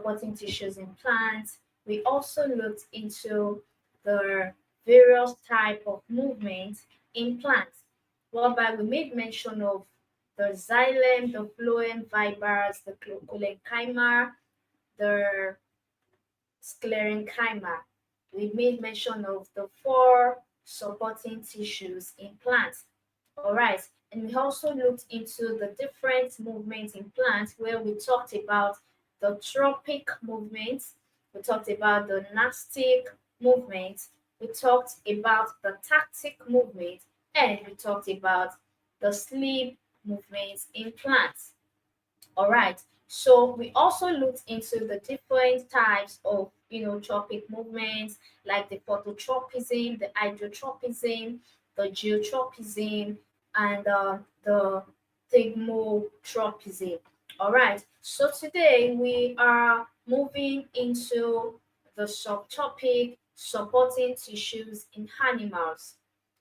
supporting tissues in plants. We also looked into the various type of movements in plants, whereby we made mention of the xylem, the phloem, fibers, the collenchyma, the sclerenchyma. We made mention of the four supporting tissues in plants. All right, and we also looked into the different movements in plants where we talked about the tropic movements, we talked about the nastic movement, we talked about the tactic movement, and we talked about the sleep movements in plants. All right. So we also looked into the different types of, tropic movements, like the phototropism, the hydrotropism, the geotropism, and the thigmotropism. All right. So today we are moving into the subtopic supporting tissues in animals.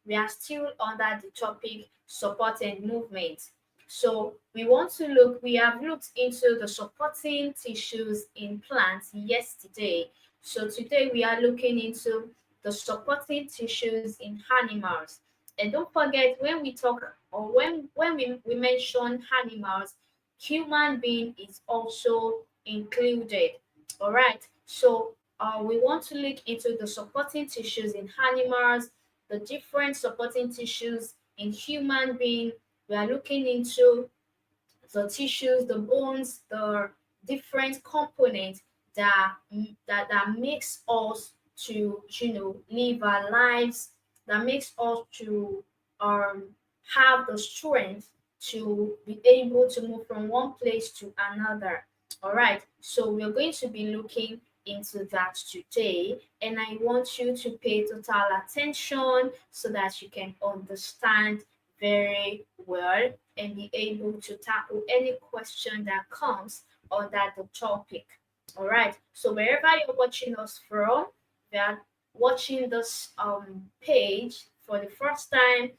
We are still under the topic supporting movement. So we have looked into the supporting tissues in plants yesterday. So today we are looking into the supporting tissues in animals. And don't forget, when we talk or when we mention animals, human being is also included. All right. So we want to look into the supporting tissues in animals, the different supporting tissues in human being. We are looking into the tissues, the bones, the different components that makes us to live our lives, that makes us to um have the strength to be able to move from one place to another. All right, so we're going to be looking into that today, and I want you to pay total attention so that you can understand very well and be able to tackle any question that comes under the topic. All right. So wherever you're watching us from, we are watching this page for the first time,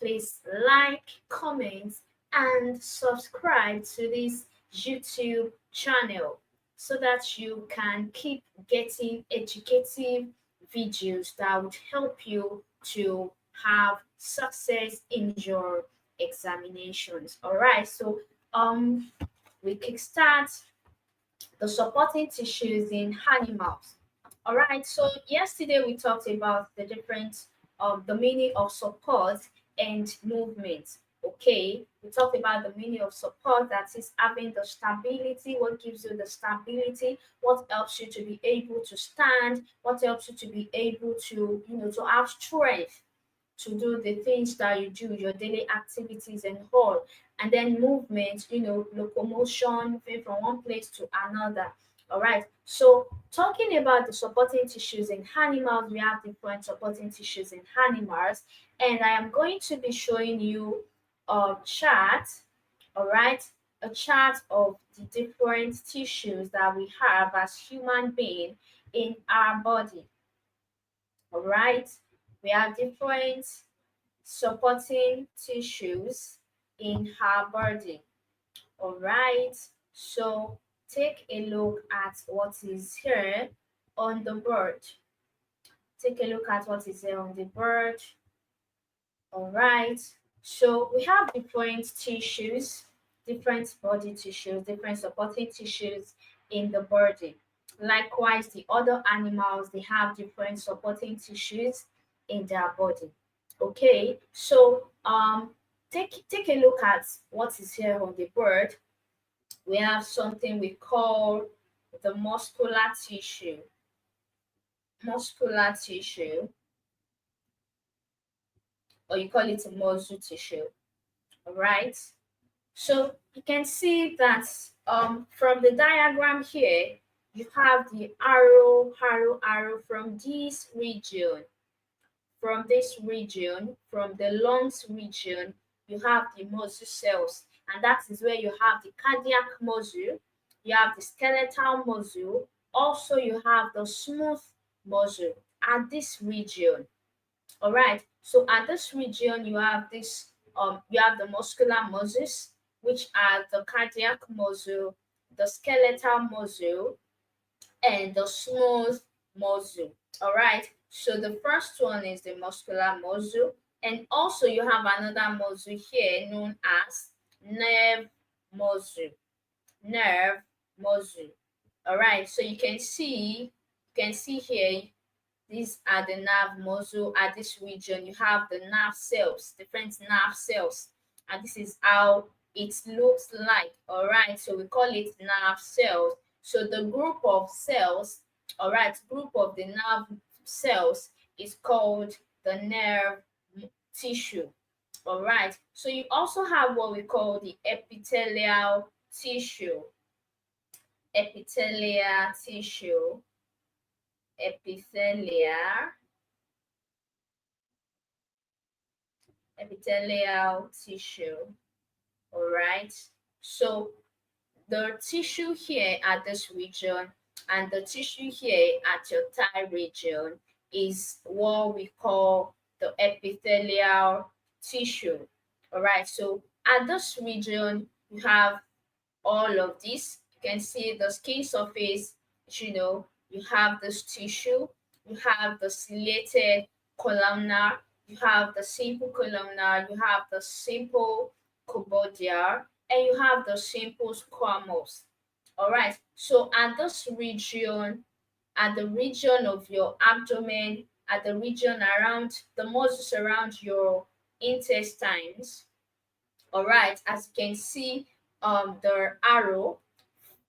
please like, comment, and subscribe to this YouTube channel so that you can keep getting educative videos that would help you to have success in your examinations. All right, so um, we kickstart the supporting tissues in animals. All right, so yesterday we talked about the different the meaning of support and movement. Okay, we talked about the meaning of support, that is having the stability, what gives you the stability, what helps you to be able to stand, what helps you to be able to, to have strength to do the things that you do, your daily activities and all. And then movement, locomotion, moving from one place to another. All right. So talking about the supporting tissues in animals, we have different supporting tissues in animals, and I am going to be showing you a chart. All right, a chart of the different tissues that we have as human being in our body. All right, we have different supporting tissues in her body. All right, so take a look at what is here on the bird. Take a look at what is here on the bird. All right, so we have different tissues, different body tissues, different supporting tissues in the body. Likewise, the other animals, they have different supporting tissues in their body. Okay, so take a look at what is here on the bird. We have something we call the muscular tissue, or you call it a muscle tissue. All right. So you can see that from the diagram here, you have the arrow from from the lungs region, you have the muscle cells, and that is where you have the cardiac muscle, you have the skeletal muscle, also you have the smooth muscle at this region. All right. So at this region, you have the muscular muscles, which are the cardiac muscle, the skeletal muscle, and the smooth muscle. All right. So the first one is the muscular muscle, and also you have another muscle here known as nerve muscle. Nerve muscle. All right. So you can see here, these are the nerve muscle at this region. You have the nerve cells, different nerve cells, and this is how it looks like. All right, so we call it nerve cells. So the group of cells, all right, group of the nerve cells is called the nerve tissue. All right, so you also have what we call the epithelial tissue. Epithelial tissue. Epithelial epithelial tissue. All right. So the tissue here at this region and the tissue here at your thigh region is what we call the epithelial tissue. All right. So at this region, you have all of this. You can see the skin surface, you have this tissue, you have the ciliated columnar, you have the simple columnar, you have the simple cuboidal, and you have the simple squamous. All right, so at this region, at the region of your abdomen, at the region around the muscles around your intestines, all right, as you can see, the arrow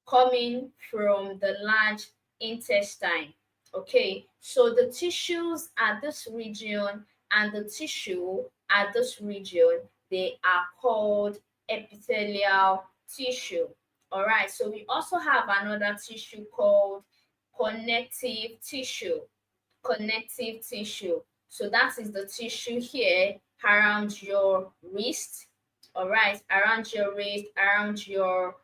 coming from the large intestine. Okay, so the tissues at this region and the tissue at this region, they are called epithelial tissue. All right, so we also have another tissue called connective tissue. Connective tissue. So that is the tissue here around your wrist, all right, around your wrist, around your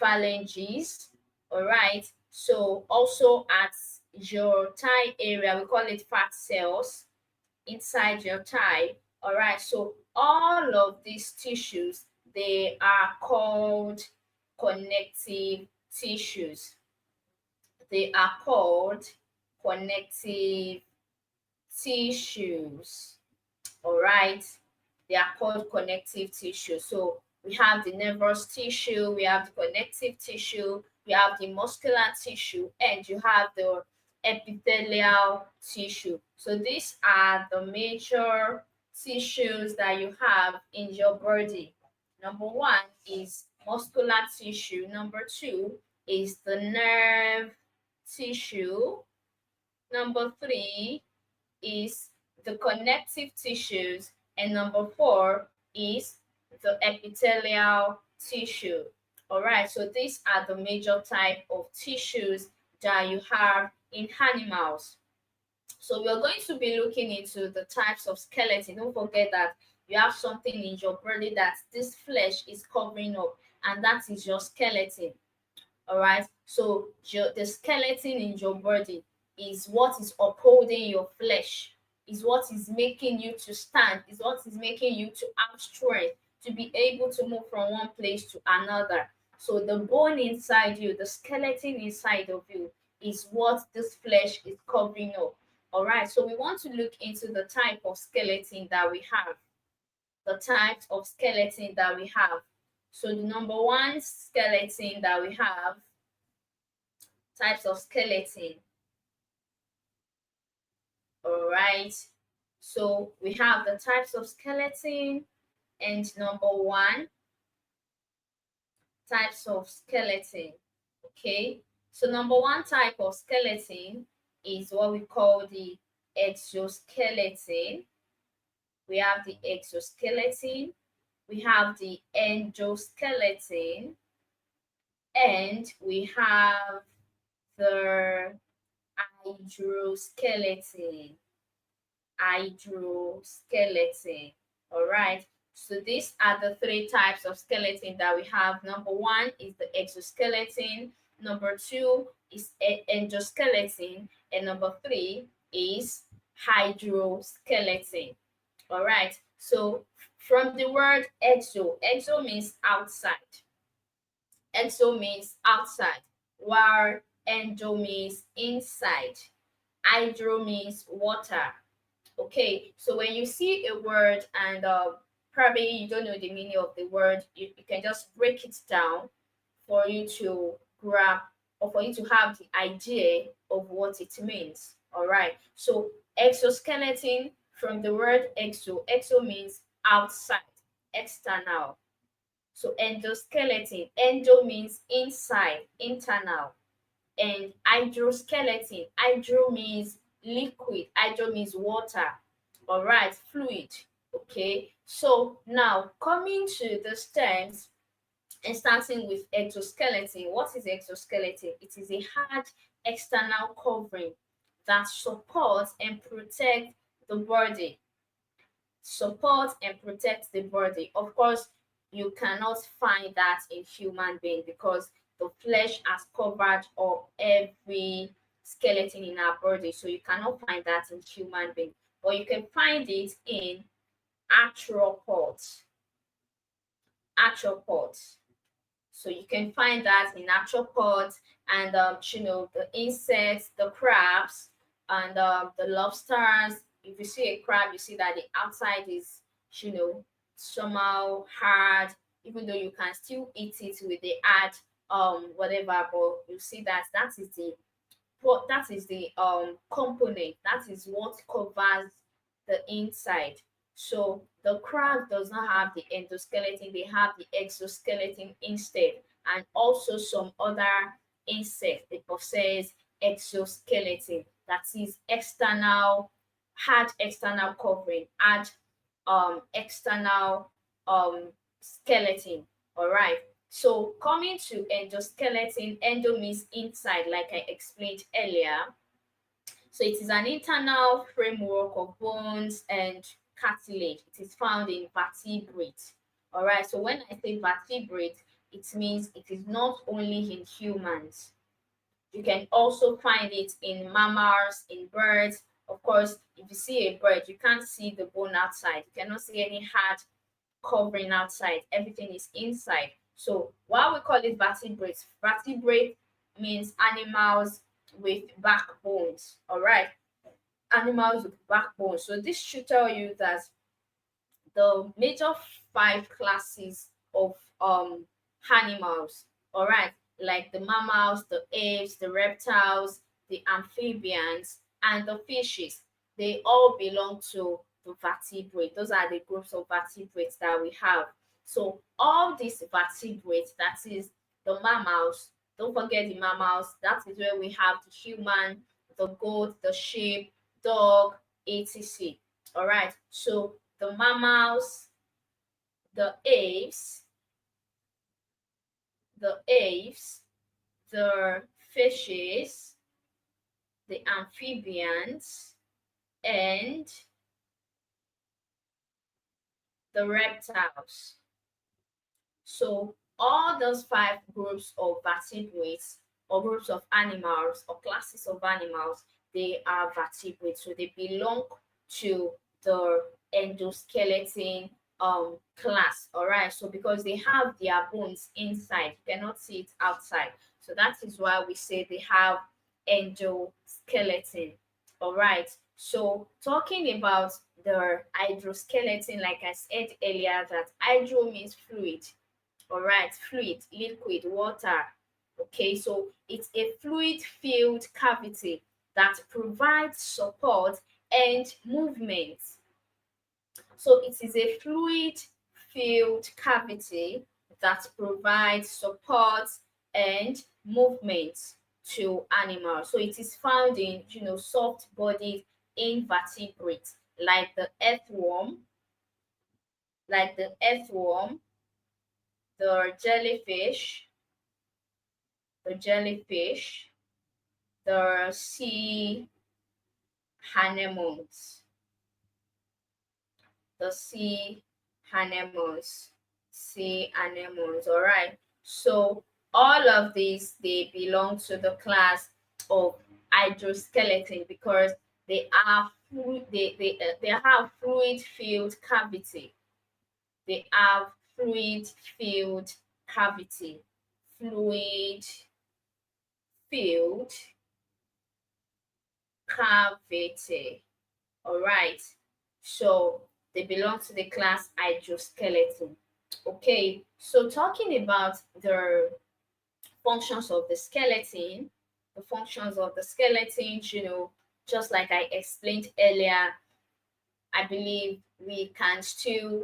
phalanges, all right. So also at your thigh area, we call it fat cells inside your thigh, all right. So all of these tissues, they are called connective tissues. They are called connective tissues. All right, they are called connective tissue. So we have the nervous tissue, we have the connective tissue, we have the muscular tissue, and you have the epithelial tissue. So these are the major tissues that you have in your body. Number one is muscular tissue. Number two is the nerve tissue. Number three is the connective tissues, and number four is the epithelial tissue. All right, so these are the major type of tissues that you have in animals. So we're going to be looking into the types of skeleton. Don't forget that you have something in your body that this flesh is covering up, and that is your skeleton. All right, so the skeleton in your body is what is upholding your flesh, is what is making you to stand, is what is making you to have strength to be able to move from one place to another. So the bone inside you, the skeleton inside of you, is what this flesh is covering up. All right, so we want to look into the type of skeleton that we have. The types of skeleton that we have. So the number one skeleton that we have, types of skeleton. All right. So we have the types of skeleton, and number one, types of skeleton. Okay. So number one type of skeleton is what we call the exoskeleton. We have the exoskeleton, we have the endoskeleton, and we have the hydroskeleton. Hydroskeleton. All right. So these are the three types of skeleton that we have. Number one is the exoskeleton. Number two is endoskeleton, and number three is hydroskeleton. All right. So from the word exo, exo means outside. Exo means outside, while endo means inside. Hydro means water. Okay, so when you see a word and probably you don't know the meaning of the word, you can just break it down for you to grab or for you to have the idea of what it means. All right, so exoskeleton, from the word exo means outside, external. So endoskeleton, endo means inside, internal. And hydroskeleton, hydro means liquid, hydro means water. All right, fluid. Okay, so now coming to the stems and starting with exoskeleton. What is exoskeleton? It is a hard external covering that supports and protects the body. Support and protect the body. Of course, you cannot find that in human being because the flesh has covered up every skeleton in our body. So you cannot find that in human being, but you can find it in arthropods. Arthropods. So you can find that in arthropods and the insects, the crabs, and the lobsters. If you see a crab, you see that the outside is somehow hard, even though you can still eat it with the hard whatever. But you see that that is the component, that is what covers the inside. So the crab does not have the endoskeleton, they have the exoskeleton instead. And also some other insects, they possess exoskeleton, that is external, hard external covering, hard external skeleton. All right, so coming to endoskeleton, endo means inside, like I explained earlier. So it is an internal framework of bones and cartilage. It is found in vertebrates. All right, so when I say vertebrate, it means it is not only in humans. You can also find it in mammals, in birds. Of course, if you see a bird, you can't see the bone outside. You cannot see any hard covering outside. Everything is inside. So why we call it vertebrates? Vertebrate means animals with backbones. All right, animals with backbones. So this should tell you that the major five classes of animals, all right, like the mammals, the apes, the reptiles, the amphibians, and the fishes, they all belong to the vertebrate. Those are the groups of vertebrates that we have. So all these vertebrates, that is the mammals, don't forget the mammals, that is where we have the human, the goat, the sheep, dog, etc. All right, so the mammals, the apes, the fishes, the amphibians, and the reptiles. So all those five groups of vertebrates or groups of animals or classes of animals, they are vertebrates. So they belong to the endoskeleton class. All right. So because they have their bones inside, you cannot see it outside. So that is why we say they have endoskeleton. All right. So talking about the hydroskeleton, like I said earlier, that hydro means fluid. All right, fluid, liquid, water. Okay, so it's a fluid filled cavity that provides support and movement. So it is a fluid filled cavity that provides support and movement to animals. So it is found in soft bodied invertebrates like the earthworm, the jellyfish, the sea anemones, the sea anemones. All right. So all of these, they belong to the class of hydroskeleton because they have fluid filled cavity. They have fluid filled cavity. fluid filled cavity. All right. So they belong to the class hydroskeleton. Okay. So talking about the functions of the skeleton, just like I explained earlier, I believe we can still,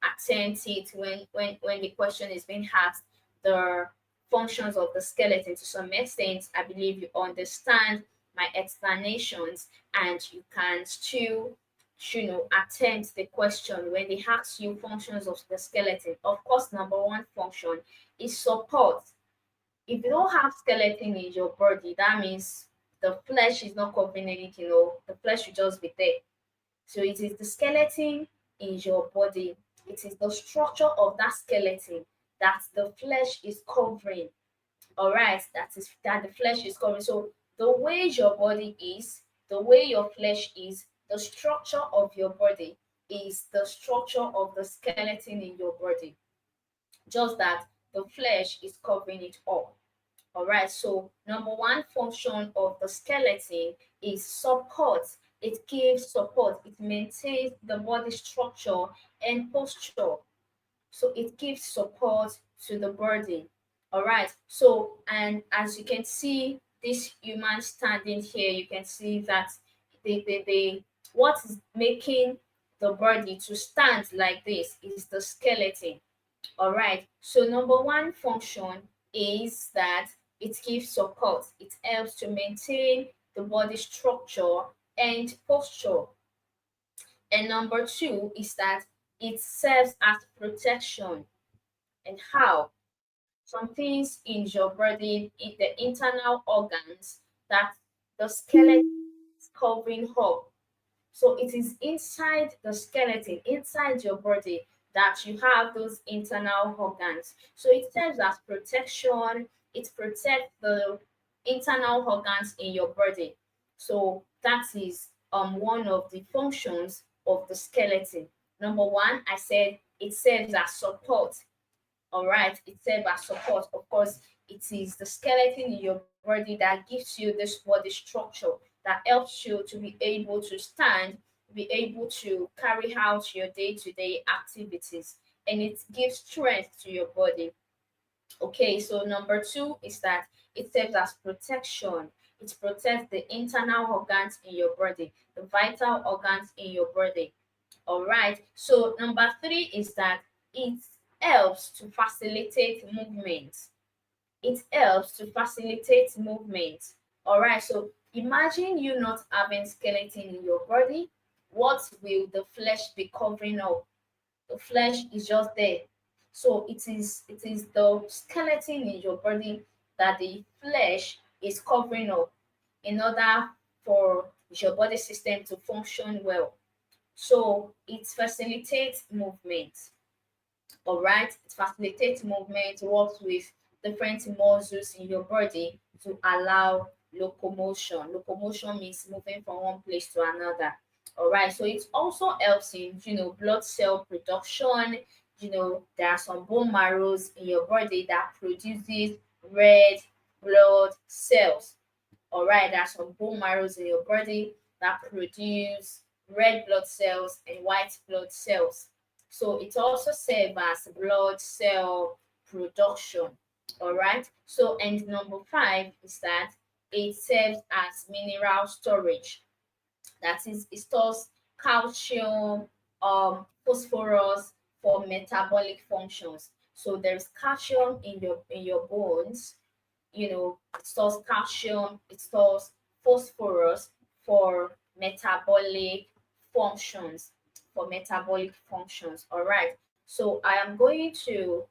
attempt it when the question is being asked. The functions of the skeleton, to some extent, I believe you understand my explanations, and you can still, attempt the question when they ask you functions of the skeleton. Of course, number one function is support. If you don't have skeleton in your body, that means the flesh is not covering anything, the flesh will just be there. So it is the skeleton in your body. It is the structure of that skeleton that the flesh is covering. All right, that the flesh is covering. So the way your body is, the way your flesh is, the structure of your body is the structure of the skeleton in your body. Just that the flesh is covering it all. All right, so number one function of the skeleton is support. It gives support, it maintains the body structure and posture. So it gives support to the body. All right, so and as you can see, this human standing here, you can see that the what is making the body to stand like this is the skeleton. All right. So number one function is that it gives support. It helps to maintain the body structure and posture. And number two is that it serves as protection. And how? Some things in your body, in the internal organs that the skeleton is covering up. So it is inside the skeleton, inside your body, that you have those internal organs. So it serves as protection. It protects the internal organs in your body. So that is one of the functions of the skeleton. Number one, I said it serves as support. All right, it serves as support. Of course, it is the skeleton in your body that gives you this body structure that helps you to be able to stand, be able to carry out your day-to-day activities, and it gives strength to your body. Okay, so number two is that it serves as protection. It protects the internal organs in your body, the vital organs in your body. All right. So number three is that it helps to facilitate movement. It helps to facilitate movement. All right. So imagine you not having skeleton in your body. What will the flesh be covering up? The flesh is just there. So it is the skeleton in your body that the flesh is covering up in order for your body system to function well. So it facilitates movement. All right, it facilitates movement, works with different muscles in your body to allow locomotion. Locomotion means moving from one place to another. All right, so it also helps in blood cell production. There are some bone marrows in your body that produces red blood cells. All right, there are some bone marrows in your body that produce red blood cells and white blood cells. So it also serves as blood cell production. All right. So and number five is that it serves as mineral storage. That is, it stores calcium, phosphorus for metabolic functions. So there's calcium in your bones. It stores calcium, it stores phosphorus for metabolic functions, all right. So I am going to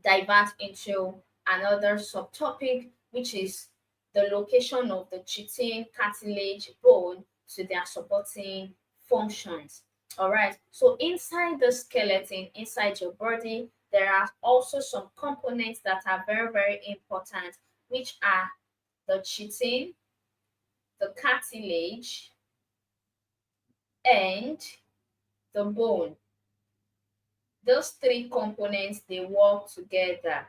divert into another subtopic, which is the location of the chitin cartilage bone to their supporting functions. All right. So inside the skeleton, inside your body, there are also some components that are very, very important, which are the chitin, the cartilage, and the bone. Those three components, they work together.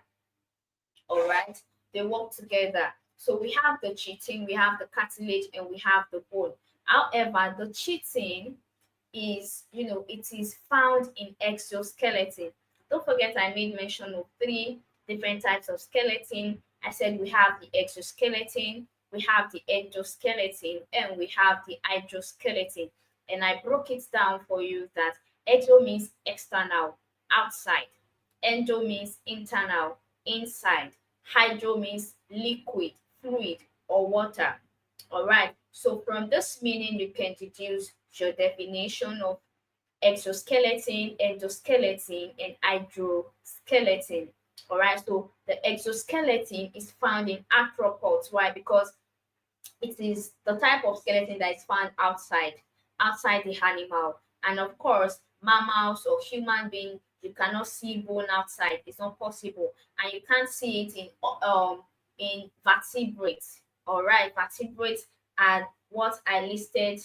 All right, they work together. So we have the chitin, we have the cartilage, and we have the bone. However, the chitin is, it is found in exoskeleton. Don't forget I made mention of three different types of skeleton. I said we have the exoskeleton, we have the endoskeleton, and we have the hydroskeleton. And I broke it down for you that exo means external, outside. Endo means internal, inside. Hydro means liquid, fluid, or water. All right. So from this meaning, you can deduce your definition of exoskeleton, endoskeleton, and hydroskeleton. All right. So the exoskeleton is found in arthropods. Why? Because it is the type of skeleton that is found outside the animal. And of course, mammals or human being, you cannot see bone outside. It's not possible, and you can't see it in vertebrates. All right, vertebrates are what I listed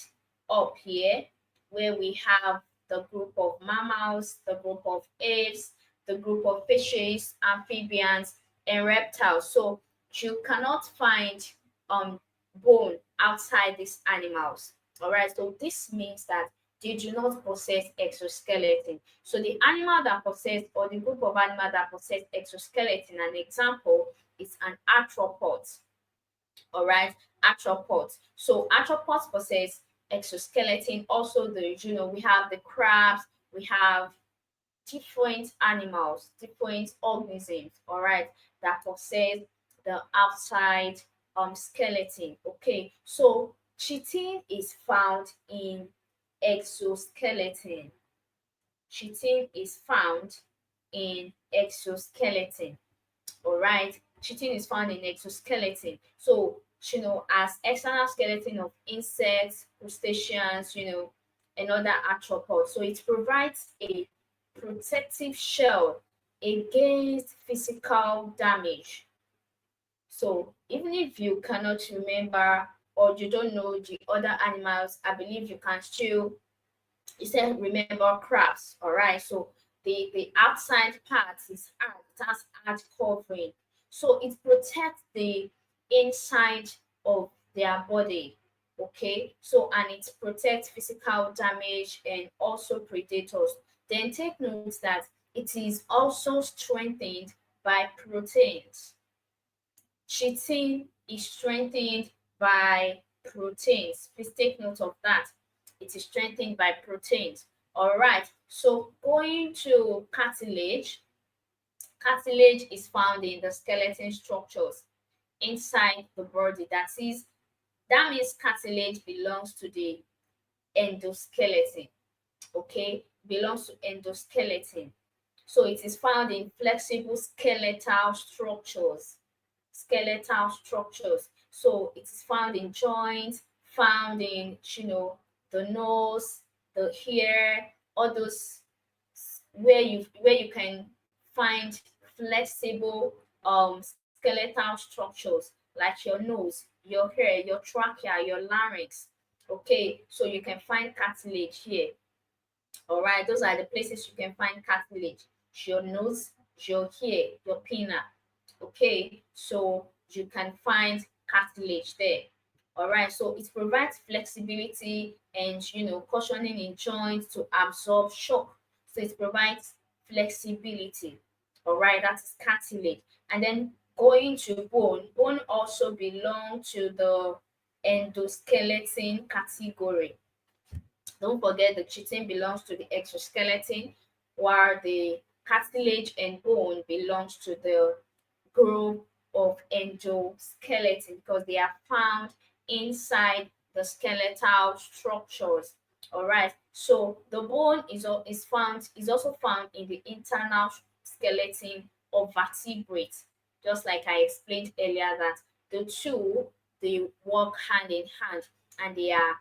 up here, where we have the group of mammals, the group of apes, the group of fishes, amphibians, and reptiles. So you cannot find um bone outside these animals. All right, so this means that they do not possess exoskeleton. So the animal that possess, or the group of animal that possess exoskeleton, an example is an arthropod. All right, arthropods. So arthropods possess exoskeleton. Also, we have the crabs, we have different animals, different organisms, all right, that possess the outside skeleton. Okay, so chitin is found in exoskeleton. Chitin is found in exoskeleton. All right, chitin is found in exoskeleton. So as external skeleton of insects, crustaceans, and other arthropods. So it provides a protective shell against physical damage. So even if you cannot remember or you don't know the other animals, I believe you can still, you said, remember crabs. All right, so the outside part is hard, it has hard covering, so it protects the inside of their body. Okay, so and it protects physical damage and also predators. Then take note that it is also strengthened by proteins. Chitin is strengthened by proteins. Please take note of that. It is strengthened by proteins. All right. So going to cartilage, cartilage is found in the skeleton structures inside the body. That means cartilage belongs to the endoskeleton. Okay, belongs to endoskeleton. So it is found in flexible skeletal structures. So it is found in joints, found in the nose, the hair, all those where you can find flexible skeletal structures like your nose, your hair, your trachea, your larynx. Okay, so you can find cartilage here. All right, those are the places you can find cartilage. Your nose, your hair, your pinna. Okay, so you can find cartilage there. All right, so it provides flexibility and cushioning in joints to absorb shock. So it provides flexibility. All right, that's cartilage. And then going to bone also belong to the endoskeleton category. Don't forget the chitin belongs to the exoskeleton, while the cartilage and bone belongs to the group of endoskeleton because they are found inside the skeletal structures. All right. So the bone is also found in the internal skeleton of vertebrates, just like I explained earlier that the two, they work hand in hand, and they are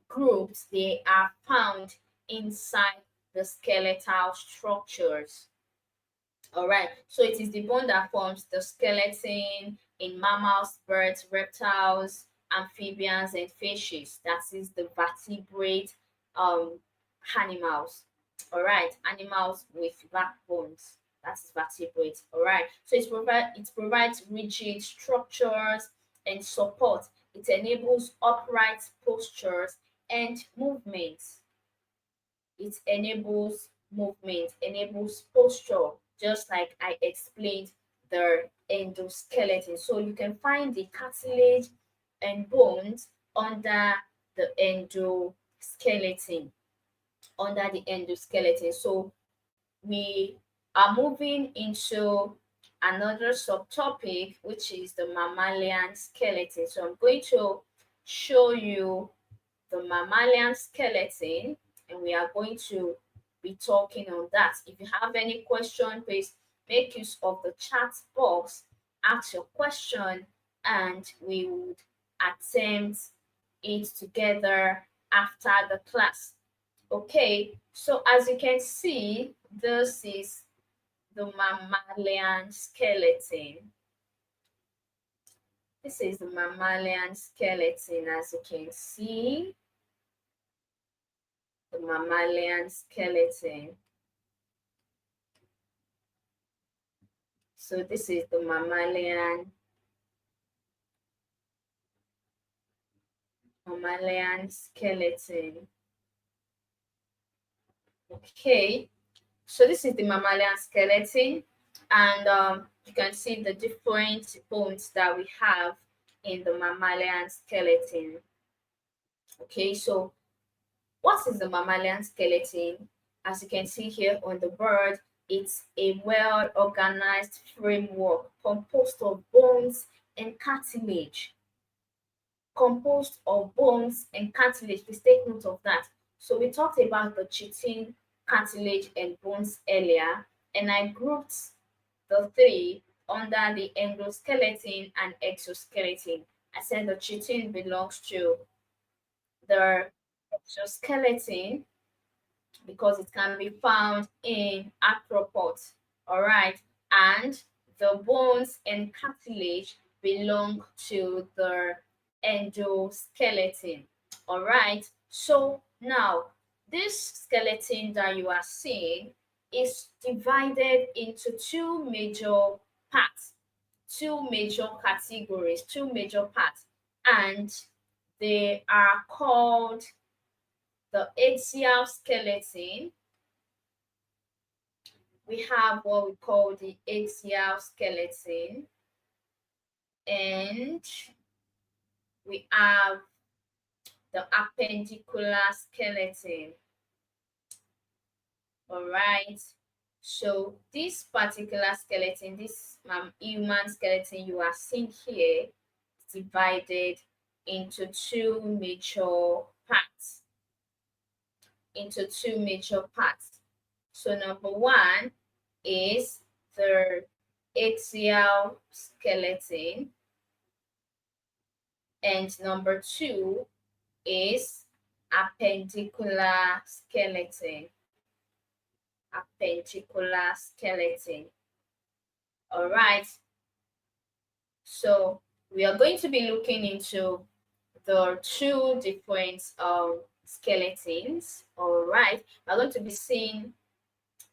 groups, they are found inside the skeletal structures. All right, so it is the bone that forms the skeleton in mammals, birds, reptiles, amphibians, and fishes. That is the vertebrate um, animals. All right, animals with backbones. That's vertebrates. All right, so it provides rigid structures and support. It enables upright postures and movements. It enables movement, enables posture, just like I explained the endoskeleton. So you can find the cartilage and bones under the endoskeleton, under the endoskeleton. So we are moving into another subtopic, which is the mammalian skeleton. So I'm going to show you the mammalian skeleton, and we are going to be talking on that. If you have any question, please make use of the chat box, ask your question, and we would attempt it together after the class. Okay, so as you can see, this is the mammalian skeleton. This is the mammalian skeleton, as you can see, the mammalian skeleton. So this is the mammalian skeleton. Okay, so this is the mammalian skeleton, and you can see the different bones that we have in the mammalian skeleton. Okay, so what is the mammalian skeleton? As you can see here on the bird, it's a well-organized framework composed of bones and cartilage. Composed of bones and cartilage. Please take note of that. So we talked about the chitin, cartilage, and bones earlier, and I grouped the three under the endoskeleton and exoskeleton. I said the chitin belongs to the exoskeleton because it can be found in arthropods. All right, and the bones and cartilage belong to the endoskeleton. All right, so now this skeleton that you are seeing is divided into two major parts, two major categories, two major parts, and they are called the axial skeleton. We have what we call the axial skeleton, and we have the appendicular skeleton. All right. So this particular skeleton, this human skeleton you are seeing here, is divided into two major parts. Into two major parts. So number one is the axial skeleton, and number two is appendicular skeleton. Appendicular skeleton. All right. So we are going to be looking into the two different skeletons. All right. We're going to be seeing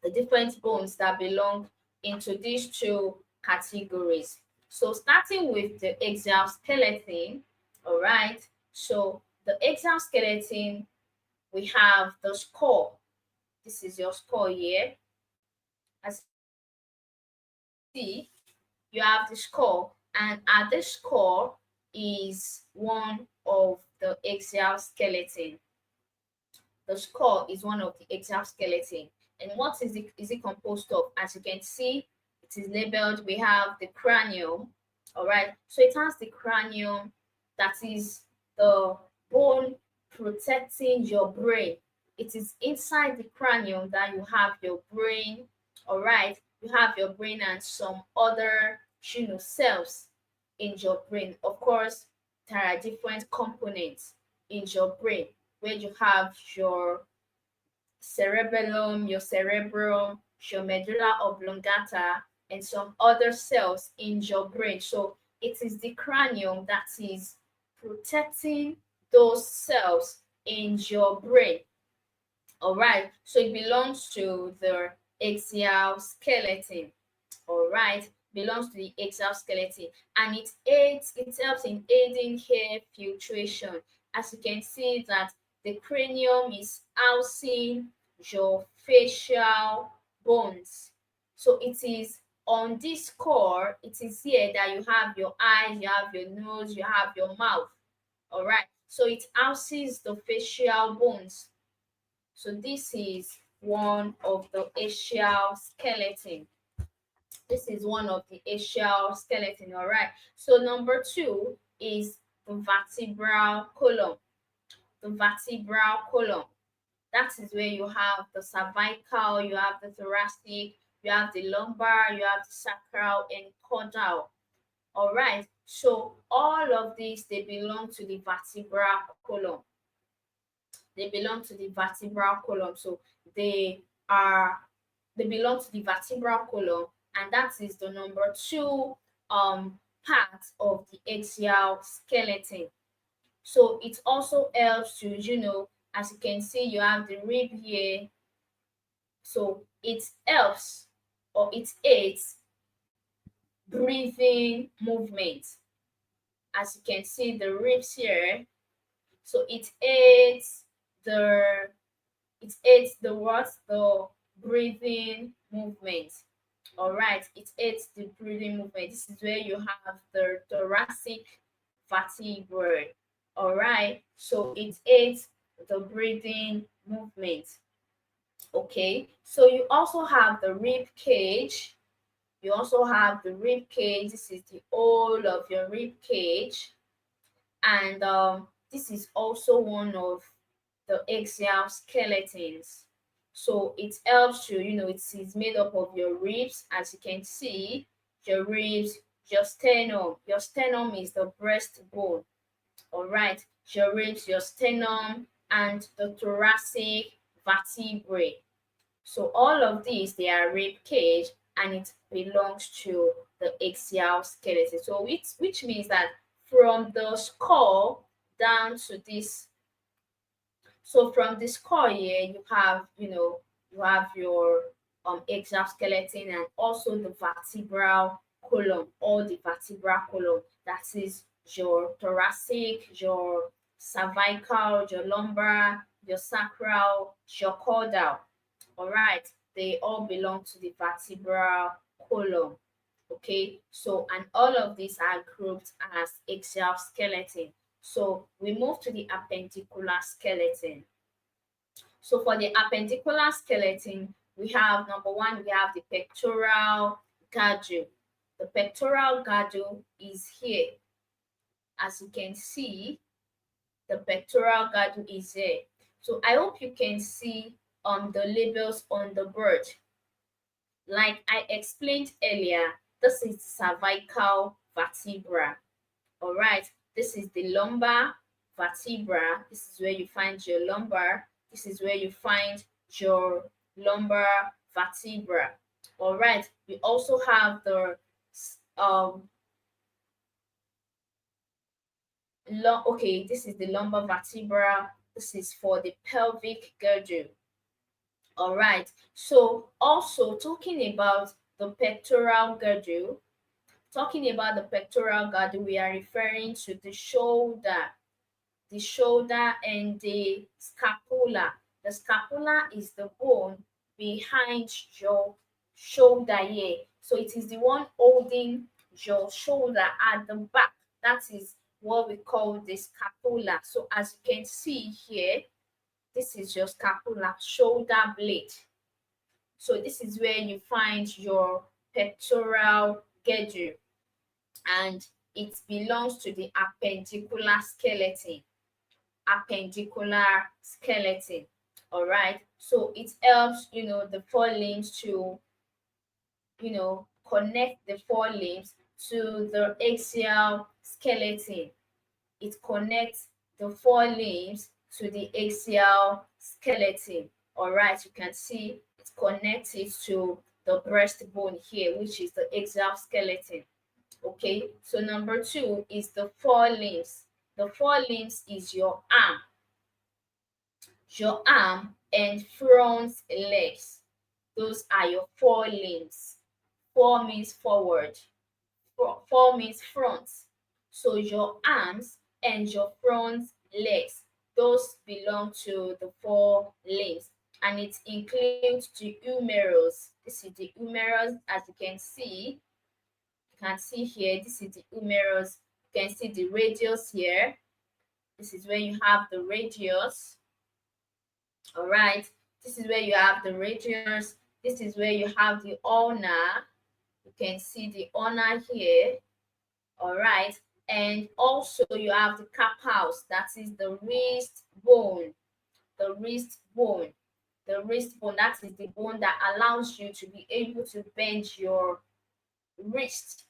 the different bones that belong into these two categories. So starting with the axial skeleton, all right. So the axial skeleton, we have the skull. This is your skull here. As you see, you have the skull, and at the skull is one of the axial skeleton. The skull is one of the axial skeleton. And what is it composed of? As you can see, it is labeled. We have the cranium. All right. So it has the cranium, that is the bone protecting your brain. It is inside the cranium that you have your brain. All right. You have your brain and some other cells in your brain. Of course, there are different components in your brain where you have your cerebellum, your cerebrum, your medulla oblongata, and some other cells in your brain. So it is the cranium that is protecting those cells in your brain. All right, so it belongs to the axial skeleton. All right, belongs to the axial skeleton, and it helps in aiding hair filtration. As you can see that the cranium is housing your facial bones. So it is on this core, it is here that you have your eyes, you have your nose, you have your mouth. All right, so it houses the facial bones. So this is one of the axial skeleton. This is one of the axial skeleton. All right, so number two is the vertebral column. The vertebral column, that is where you have the cervical, you have the thoracic, you have the lumbar, you have the sacral and caudal. All right, so all of these, they belong to the vertebral column. They belong to the vertebral column. So they are they belong to the vertebral column, and that is the number two part of the axial skeleton. So it also helps to, as you can see, you have the rib here. So it helps, or it aids breathing movement. As you can see, the ribs here. So the it aids the what? The breathing movement. All right, it aids the breathing movement. This is where you have the thoracic vertebrae. All right, so it aids the breathing movement. Okay, so you also have the rib cage. You also have the rib cage. This is the whole of your rib cage, and this is also one of the axial skeletons. So it helps you, it is made up of your ribs, as you can see, your ribs, your sternum. Your sternum is the breastbone. All right, your ribs, your sternum, and the thoracic vertebrae. So all of these, they are rib cage, and it belongs to the axial skeleton. So which means that from the skull down to this, so from the skull here, you have your axial skeleton, and also the vertebral column, or the vertebral column. That is your thoracic, your cervical, your lumbar, your sacral, your caudal. All right, they all belong to the vertebral column. Okay, so and all of these are grouped as axial skeleton. So we move to the appendicular skeleton. So for the appendicular skeleton, we have number one, we have the pectoral girdle. The pectoral girdle is here. As you can see, the pectoral girdle is here. So I hope you can see the labels on the bird. Like I explained earlier, this is cervical vertebra. All right, this is the lumbar vertebra. This is where you find your lumbar. This is where you find your lumbar vertebra. All right, we also have the um okay, this is the lumbar vertebra. This is for the pelvic girdle. All right, so also talking about the pectoral girdle, we are referring to the shoulder and the scapula. The scapula is the bone behind your shoulder here. So it is the one holding your shoulder at the back. That is what we call the scapula. So as you can see here, this is your scapula, shoulder blade. So this is where you find your pectoral girdle, and it belongs to the appendicular skeleton. Appendicular skeleton. All right. So it helps, the forelimbs to, connect the forelimbs to the axial skeleton. It connects the forelimbs to the axial skeleton. All right, you can see it connects it to the breastbone here, which is the axial skeleton. Okay, so number two is the forelimbs. The forelimbs is your arm. your arm, and front legs. Those are your forelimbs. Four means forward, four means front. So your arms and your front legs, those belong to the four limbs, and it includes the humerus. This is the humerus, as you can see. You can see here, this is the humerus. You can see the radius here. This is where you have the radius. All right. This is where you have the radius. This is where you have the ulna. You can see the ulna here. All right. And also you have the carpals, that is the wrist bone. The wrist bone. The wrist bone, that is the bone that allows you to be able to bend your wrist.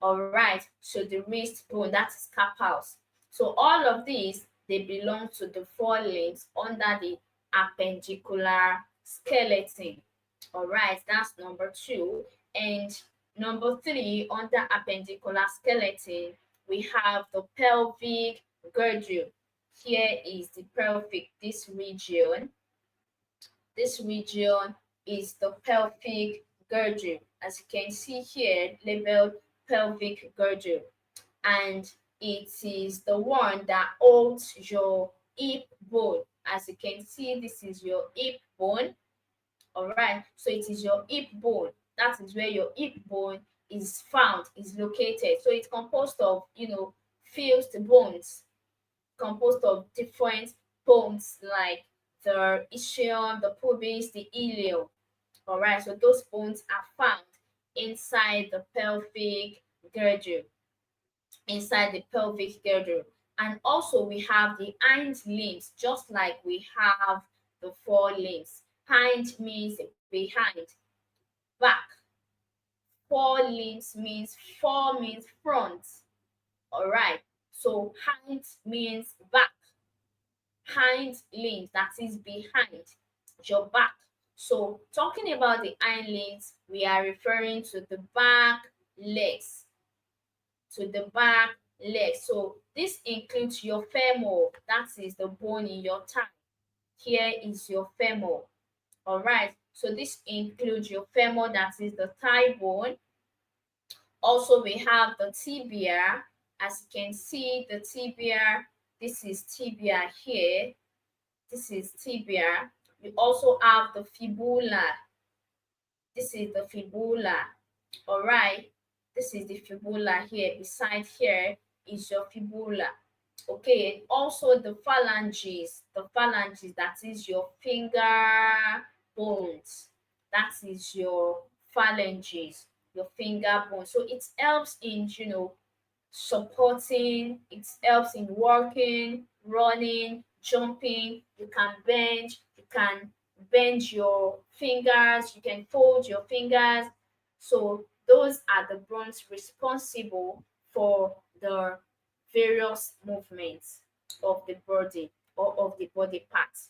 All right, so the wrist bone, that is carpals. So all of these, they belong to the forelimbs under the appendicular skeleton. All right, that's number two. And number three, under appendicular skeleton, we have the pelvic girdle. Here is the pelvic, this region. This region is the pelvic girdle. As you can see here, labeled pelvic girdle. And it is the one that holds your hip bone. As you can see, this is your hip bone. All right, so it is your hip bone. That is where your hip bone is found, is located. So it's composed of, fused bones, composed of different bones like the ischium, the pubis, the ilium. All right, so those bones are found inside the pelvic girdle, inside the pelvic girdle. And also we have the hind limbs, just like we have the forelimbs. Hind means behind, back. Four means front. All right. So hind means back. Hind limbs, that is behind your back. So talking about the hind limbs, we are referring to the back legs, to the back legs. So this includes your femur, that is the bone in your thigh. Here is your femur. All right. So this includes your femur, that is the thigh bone. Also, we have the tibia. As you can see, the tibia, this is tibia here. This is tibia. We also have the fibula. This is the fibula. All right. This is the fibula here. Beside here is your fibula. Okay. Also the phalanges. The phalanges, that is your finger bones. That is your phalanges, your finger bones. So it helps in, supporting, it helps in walking, running, jumping. You can bend your fingers, you can fold your fingers. So those are the bones responsible for the various movements of the body, or of the body parts.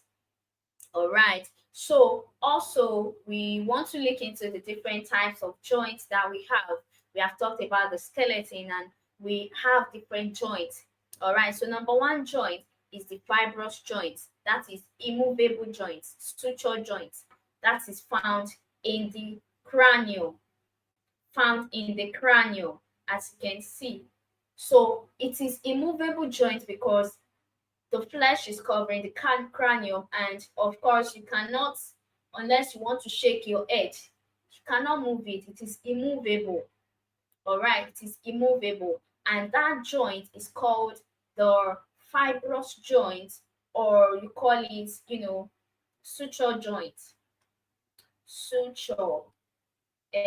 All right. So also we want to look into the different types of joints that we have. We have talked about the skeleton, and we have different joints. All right. So number one joint is the fibrous joint. That is immovable joints, suture joints. That is found in the cranium, found in the cranium, as you can see. So it is immovable joint because the flesh is covering the cranium, and of course you cannot, unless you want to shake your head, you cannot move it. It is immovable. All right, it is immovable, and that joint is called the fibrous joint, or you call it, suture joint. Suture,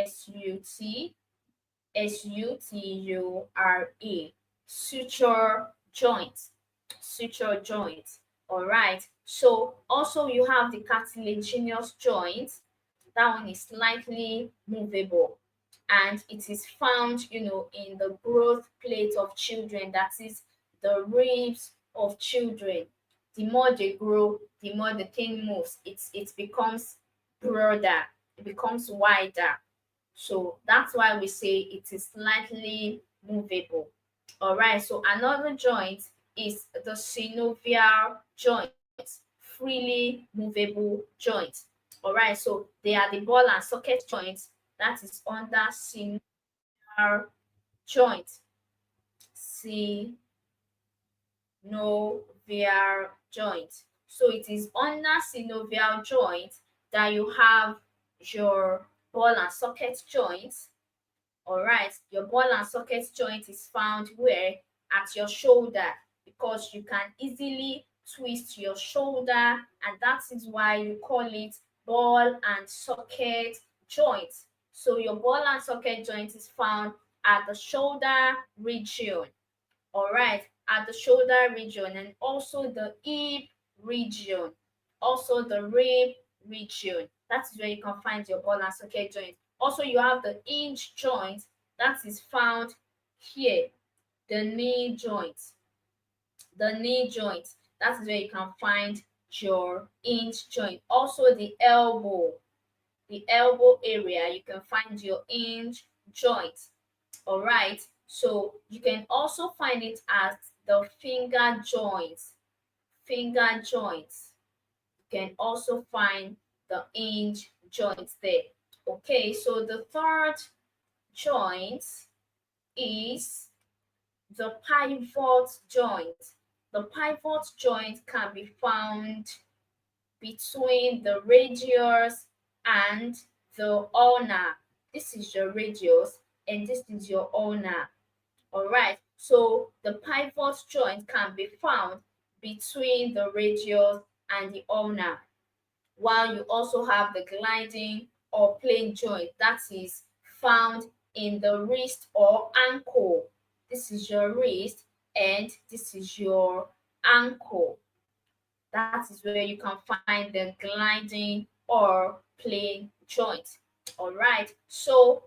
suture, suture joint, suture joint. All right. So also you have the cartilaginous joint. That one is slightly movable, and it is found, in the growth plate of children. That is the ribs of children. The more they grow, the more the thing moves. It becomes broader. It becomes wider. So that's why we say it is slightly movable. All right. So another joint is the synovial joint, freely movable joints. All right, so they are the ball and socket joints that is under synovial joint. Synovial joint. So it is under synovial joint that you have your ball and socket joints. All right, your ball and socket joint is found where? At your shoulder, because you can easily twist your shoulder, and that is why you call it ball and socket joint. So your ball and socket joint is found at the shoulder region. All right, at the shoulder region, and also the hip region, also the rib region. That is where you can find your ball and socket joint. Also, you have the hinge joint that is found here, the knee joint. The knee joint, that is where you can find your hinge joint. Also, the elbow area, you can find your hinge joint. All right, so you can also find it at the finger joints. Finger joints. You can also find the hinge joints there. Okay, so the third joint is the pivot joint. The pivot joint can be found between the radius and the ulna. This is your radius and this is your ulna. All right, so the pivot joint can be found between the radius and the ulna, while you also have the gliding or plane joint that is found in the wrist or ankle. This is your wrist and this is your ankle. That is where you can find the gliding or plane joint. All right, so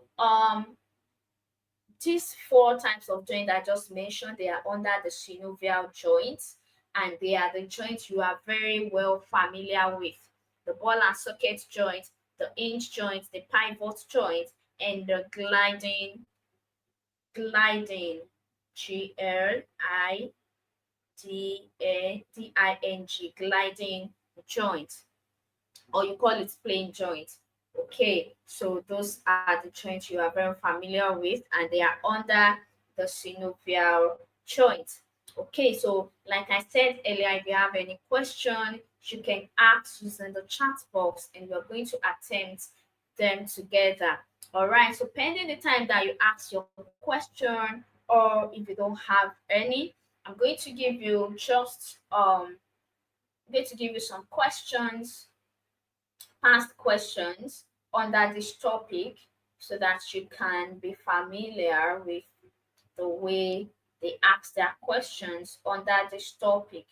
these four types of joint I just mentioned, they are under the synovial joints, and they are the joints you are very well familiar with. The ball and socket joint, the hinge joint, the pivot joint, and the gliding, gliding, gliding joint, or you call it plane joint. Okay, so those are the joints you are very familiar with, and they are under the synovial joint. Okay, so like I said earlier, if you have any question, you can ask using the chat box, and we're going to attempt them together. All right, so pending the time that you ask your question, or if you don't have any, I'm going to give you just I'm going to give you some questions, past questions under this topic, so that you can be familiar with the way they ask their questions under this topic.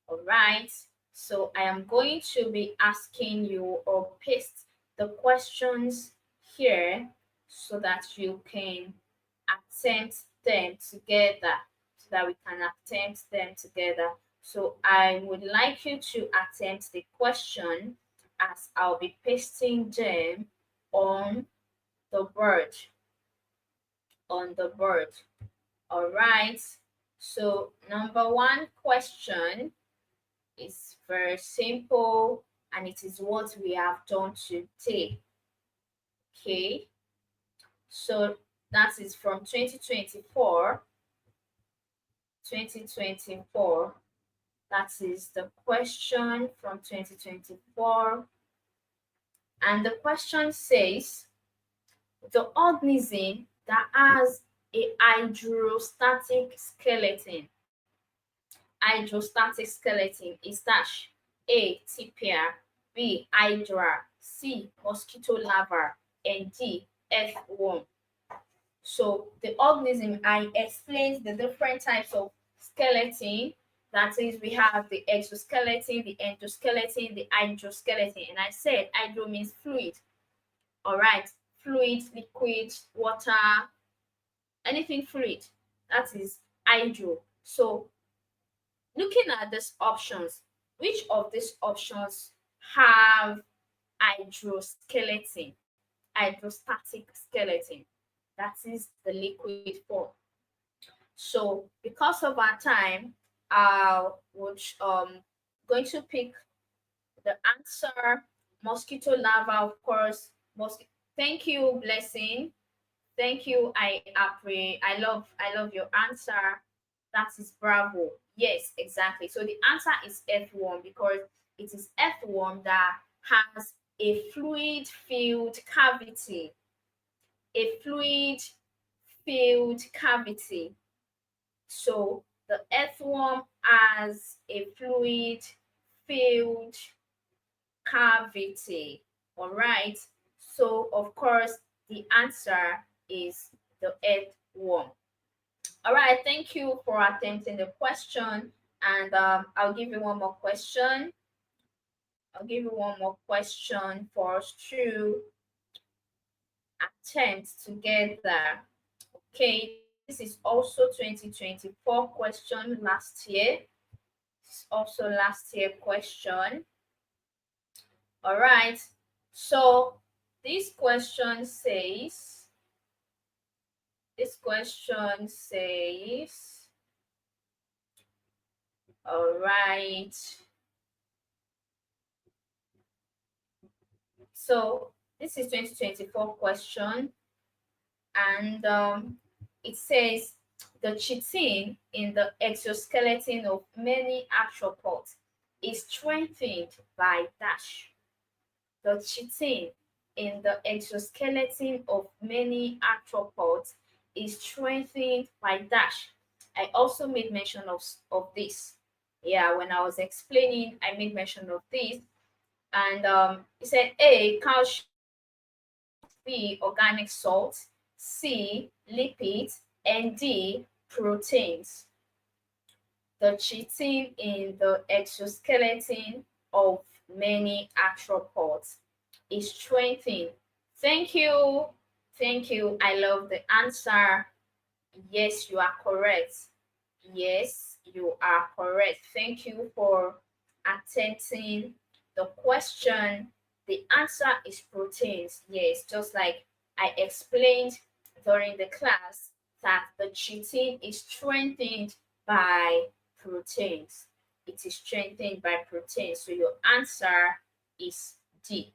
All right. So I am going to be asking you or paste the questions here so that you can attempt them together, so that we can attempt them together. So I would like you to attempt the question as I'll be pasting them on the board. On the board. All right. So number one question is very simple, and it is what we have done today. Okay. So that is from 2024. 2024. That is the question from 2024. And the question says, the organism that has a hydrostatic skeleton. Hydrostatic skeleton is dash: A. Tibia, B. Hydra, C. Mosquito larva, and D. Earthworm. So the organism, I explained the different types of skeleton. That is, we have the exoskeleton, the endoskeleton, the hydroskeleton. And I said hydro means fluid. All right, fluid, liquid, water, anything fluid. That is hydro. So looking at these options, which of these options have hydroskeleton, hydrostatic skeleton? That is the liquid form. So because of our time, I would going to pick the answer. Mosquito larva, of course. Thank you, Blessing. Thank you. I love your answer. That is bravo. Yes, exactly. So the answer is earthworm because it is earthworm that has a fluid filled cavity. A fluid filled cavity. So the earthworm has a fluid filled cavity. All right. So of course the answer is the earthworm. All right. Thank you for attempting the question, and I'll give you one more question. I'll give you one more question for us to attempt together. Okay. This is also 2024 question last year. This is also last year question. All right. So this question says, this question says, all right. So this is 2024 question, and it says the chitin in the exoskeleton of many arthropods is strengthened by dash. The chitin in the exoskeleton of many arthropods is strengthened by dash. I also made mention of this. Yeah, when I was explaining, I made mention of this. And it said A, calcium, B, organic salt, C, lipids, and D, proteins. The chitin in the exoskeleton of many arthropods is strengthened. Thank you. Thank you. I love the answer. Yes, you are correct. Yes, you are correct. Thank you for attempting the question. The answer is proteins. Yes, just like I explained during the class that the chitin is strengthened by proteins. It is strengthened by proteins. So your answer is D.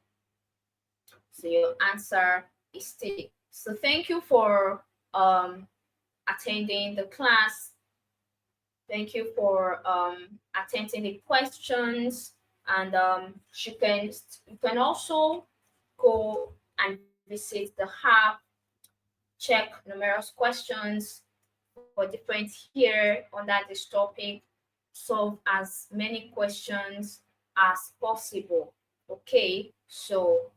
So your answer is D. So thank you for attending the class. Thank you for attending the questions, and you can also go and visit the hub, check numerous questions for different here under this topic, solve as many questions as possible. Okay, so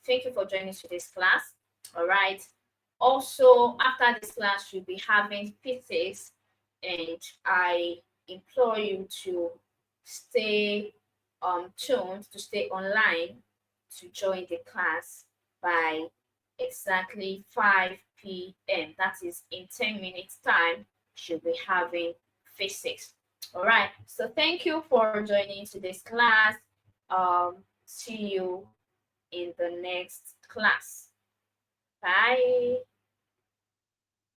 thank you for joining today's class. All right. Also, after this class, you'll be having physics, and I implore you to stay tuned, to stay online, to join the class by exactly 5 p.m. That is in 10 minutes time, she'll be having physics. All right. So thank you for joining today's class. See you in the next class. Bye.